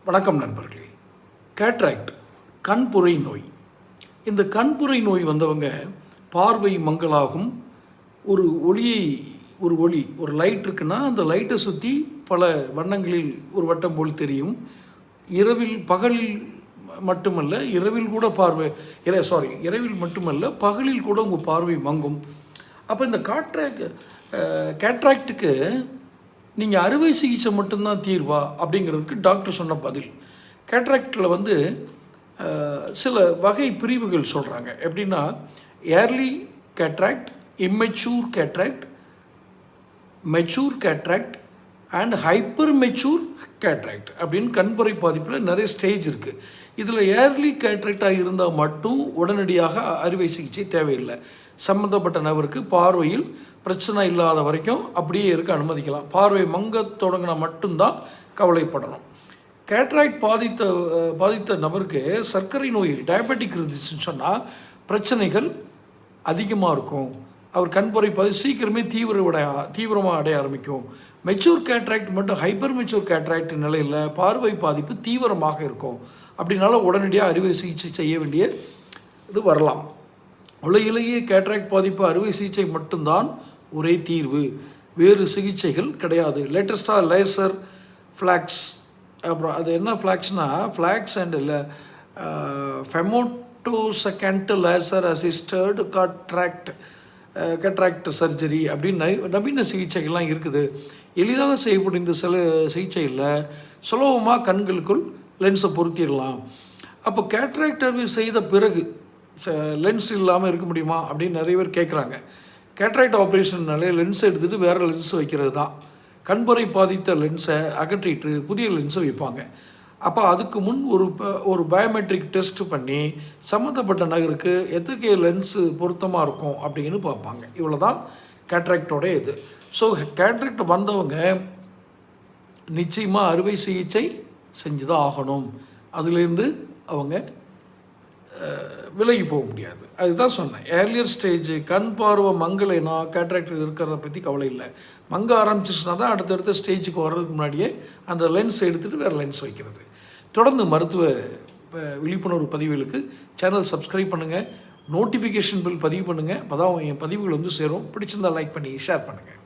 வணக்கம் நண்பர்களே. கேட்ராக்ட் கண்புரை நோய். இந்த கண்புரை நோய் வந்தவங்க பார்வை மங்கலாகும். ஒரு ஒரு லைட் இருக்குன்னா அந்த லைட்டை சுற்றி பல வண்ணங்களில் ஒரு வட்டம் போல் தெரியும். பகலில் மட்டுமல்ல, இரவில் பகலில் கூட உங்கள் பார்வை மங்கும். அப்போ இந்த கேட்ராக்டுக்கு நீங்கள் அறுவை சிகிச்சை மட்டும்தான் தீர்வா அப்படிங்கிறதுக்கு டாக்டர் சொன்ன பதில். கேட்ராக்டில் சில வகை பிரிவுகள் சொல்கிறாங்க. எப்படின்னா early cataract, immature cataract, mature cataract and hyper mature cataract அப்படின்னு கண்புரை பாதிப்பில் நிறைய ஸ்டேஜ் இருக்குது. இதில் ஏர்லி கேட்ராக்டாக இருந்தால் மட்டும் உடனடியாக அறுவை சிகிச்சை தேவையில்லை. சம்மந்தப்பட்ட நபருக்கு பார்வையில் பிரச்சனை இல்லாத வரைக்கும் அப்படியே இருக்க அனுமதிக்கலாம். பார்வை மங்க தொடங்கினா மட்டும்தான் கவலைப்படணும். கேட்ராக்ட் பாதித்த நபருக்கு சர்க்கரை நோய் டயபெட்டிக் இருந்துச்சுன்னு சொன்னால் பிரச்சனைகள் அதிகமாக இருக்கும். அவர் கண்புரை சீக்கிரமே தீவிரமாக அடைய ஆரம்பிக்கும். மெச்சூர் கேட்ராக்ட் மட்டும் ஹைப்பர் மெச்சூர் கேட்ராக்ட் நிலையில் பார்வை பாதிப்பு தீவிரமாக இருக்கும். அப்படின்னால உடனடியாக அறுவை சிகிச்சை செய்ய வேண்டிய இது வரலாம். உலகிலேயே கேட்ராக்ட் பாதிப்பு அறுவை சிகிச்சை மட்டும்தான் ஒரே தீர்வு, வேறு சிகிச்சைகள் கிடையாது. லேட்டஸ்ட்டாக லேசர், ஃப்ளாக்ஸ், அப்புறம் அது என்ன ஃப்ளாக்ஸ்னா FLACS and femtosecond laser assisted cataract surgery அப்படின்னு நவீன சிகிச்சைகள்லாம் இருக்குது. எளிதாக செய்யப்படும் இந்த சில சிகிச்சையில் சுலபமாக கண்களுக்குள் லென்ஸை பொருத்திடலாம். அப்போ கேட்ராக்ட் அறுவை செய்த பிறகு லென்ஸ் இல்லாமல் இருக்க முடியுமா அப்படின்னு நிறைய பேர் கேட்குறாங்க. கேட்ராக்ட் ஆப்ரேஷன்னாலே லென்ஸை எடுத்துகிட்டு வேறு லென்ஸ் வைக்கிறது தான். கண்புரை பாதித்த லென்ஸை அகற்றிட்டு புதிய லென்ஸை வைப்பாங்க. அப்போ அதுக்கு முன் ஒரு பயோமெட்ரிக் டெஸ்ட் பண்ணி சம்மந்தப்பட்ட நகருக்கு எத்தகைய லென்ஸு பொருத்தமாக இருக்கும் அப்படின்னு பார்ப்பாங்க. இவ்வளோ தான் கேட்ராக்டோட இது. ஸோ கேட்ராக்ட் வந்தவங்க நிச்சயமாக அறுவை சிகிச்சை செஞ்சு தான் ஆகணும். அதுலேருந்து அவங்க விலகி போக முடியாது. அதுதான் சொன்னேன். ஏர்லியர் ஸ்டேஜ் கண் பார்வை மங்கலைனா கேட்ராக்ட் இருக்கிறத பற்றி கவலை இல்லை. மங்க ஆரம்பிச்சிச்சுன்னா தான் அடுத்தடுத்த ஸ்டேஜுக்கு வர்றதுக்கு முன்னாடியே அந்த லென்ஸ் எடுத்துகிட்டு வேறு லென்ஸ் வைக்கிறது. தொடர்ந்து மருத்துவ விழிப்புணர்வு பதிவுகளுக்கு சேனல் சப்ஸ்கிரைப் பண்ணுங்கள், நோட்டிஃபிகேஷன் பில் பதிவு பண்ணுங்கள். அப்போ தான் என் பதிவுகள் சேரும். பிடிச்சிருந்தால் லைக் பண்ணி ஷேர் பண்ணுங்கள்.